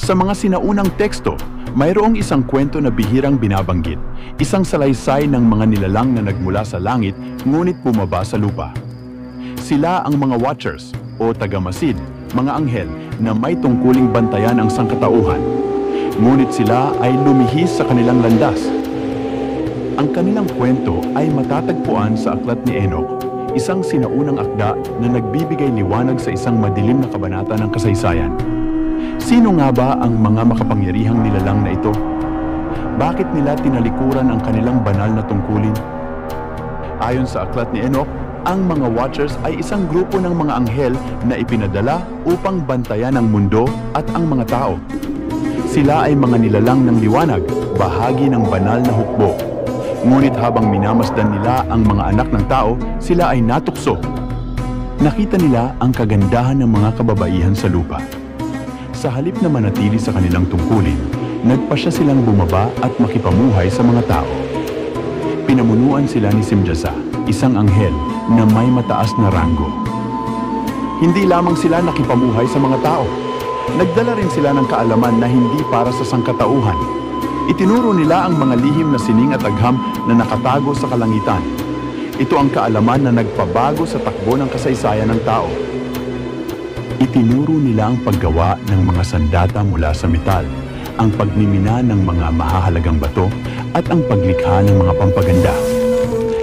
Sa mga sinaunang teksto, mayroong isang kwento na bihirang binabanggit, isang salaysay ng mga nilalang na nagmula sa langit ngunit bumaba sa lupa. Sila ang mga Watchers o tagamasid, mga anghel na may tungkuling bantayan ang sangkatauhan. Ngunit sila ay lumihis sa kanilang landas. Ang kanilang kwento ay matatagpuan sa aklat ni Enoch, isang sinaunang akda na nagbibigay liwanag sa isang madilim na kabanata ng kasaysayan. Sino nga ba ang mga makapangyarihang nilalang na ito? Bakit nila tinalikuran ang kanilang banal na tungkulin? Ayon sa aklat ni Enoch, ang mga Watchers ay isang grupo ng mga anghel na ipinadala upang bantayan ang mundo at ang mga tao. Sila ay mga nilalang ng liwanag, bahagi ng banal na hukbo. Ngunit habang minamasdan nila ang mga anak ng tao, sila ay natukso. Nakita nila ang kagandahan ng mga kababaihan sa lupa. Sa halip na manatili sa kanilang tungkulin, nagpasya silang bumaba at makipamuhay sa mga tao. Pinamunuan sila ni Simjasa, isang anghel na may mataas na ranggo. Hindi lamang sila nakipamuhay sa mga tao. Nagdala rin sila ng kaalaman na hindi para sa sangkatauhan. Itinuro nila ang mga lihim na sining at agham na nakatago sa kalangitan. Ito ang kaalaman na nagpabago sa takbo ng kasaysayan ng tao. Itinuro nila ang paggawa ng mga sandata mula sa metal, ang pagmimina ng mga mahahalagang bato, at ang paglikha ng mga pampaganda.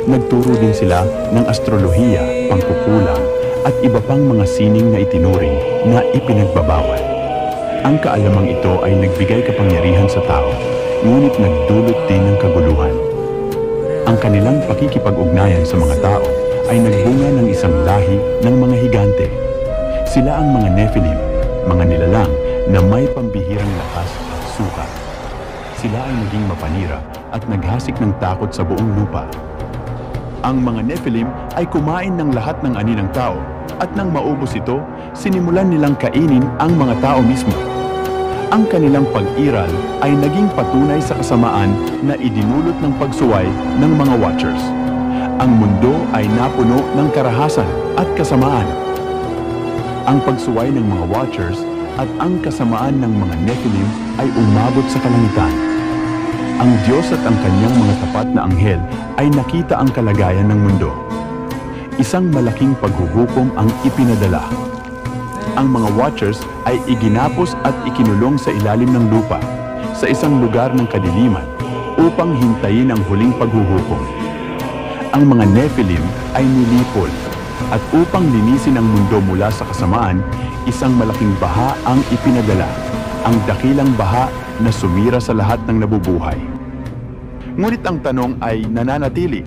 Nagturo din sila ng astrolohiya, pangkukulang, at iba pang mga sining na itinuring na ipinagbabawal. Ang kaalamang ito ay nagbigay kapangyarihan sa tao, ngunit nagdulot din ng kaguluhan. Ang kanilang pakikipag-ugnayan sa mga tao ay nagbunga ng isang lahi ng mga higante. Sila ang mga Nephilim, mga nilalang na may pambihirang lakas at sukat. Sila ay naging mapanira at naghasik ng takot sa buong lupa. Ang mga Nephilim ay kumain ng lahat ng ani ng tao at nang maubos ito, sinimulan nilang kainin ang mga tao mismo. Ang kanilang pag-iral ay naging patunay sa kasamaan na idinulot ng pagsuway ng mga Watchers. Ang mundo ay napuno ng karahasan at kasamaan. Ang pagsuway ng mga Watchers at ang kasamaan ng mga Nephilim ay umabot sa kalangitan. Ang Diyos at ang kanyang mga tapat na anghel ay nakita ang kalagayan ng mundo. Isang malaking paghuhukom ang ipinadala. Ang mga Watchers ay iginapos at ikinulong sa ilalim ng lupa, sa isang lugar ng kadiliman, upang hintayin ang huling paghuhukom. Ang mga Nephilim ay nilipol, at upang linisin ang mundo mula sa kasamaan, isang malaking baha ang ipinadala, ang dakilang baha na sumira sa lahat ng nabubuhay. Ngunit ang tanong ay nananatili,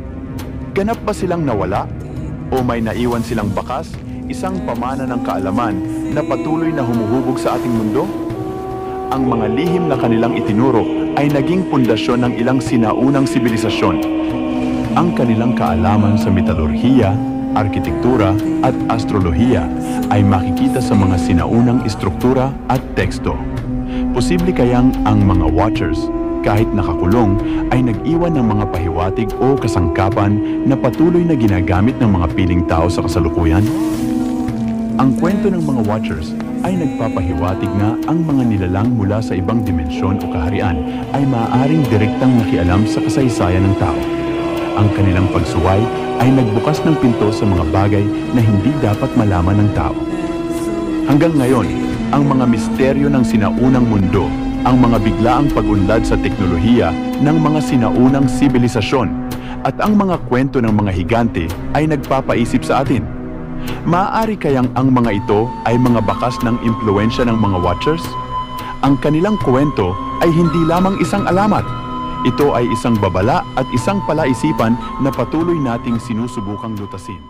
ganap ba silang nawala? O may naiwan silang bakas, isang pamana ng kaalaman na patuloy na humuhubog sa ating mundo? Ang mga lihim na kanilang itinuro ay naging pundasyon ng ilang sinaunang sibilisasyon. Ang kanilang kaalaman sa metalurhiya, arkitektura at astrolohiya ay makikita sa mga sinaunang istruktura at teksto. Posible kayang ang mga Watchers, kahit nakakulong, ay nag-iwan ng mga pahiwatig o kasangkapan na patuloy na ginagamit ng mga piling tao sa kasalukuyan? Ang kwento ng mga Watchers ay nagpapahiwatig na ang mga nilalang mula sa ibang dimensyon o kaharian ay maaaring direktang nakialam sa kasaysayan ng tao. Ang kanilang pagsuway ay nagbukas ng pinto sa mga bagay na hindi dapat malaman ng tao. Hanggang ngayon, ang mga misteryo ng sinaunang mundo, ang mga biglaang pag-unlad sa teknolohiya ng mga sinaunang sibilisasyon, at ang mga kwento ng mga higante ay nagpapaisip sa atin. Maaari kayang ang mga ito ay mga bakas ng impluwensya ng mga Watchers? Ang kanilang kwento ay hindi lamang isang alamat. Ito ay isang babala at isang palaisipan na patuloy nating sinusubukang lutasin.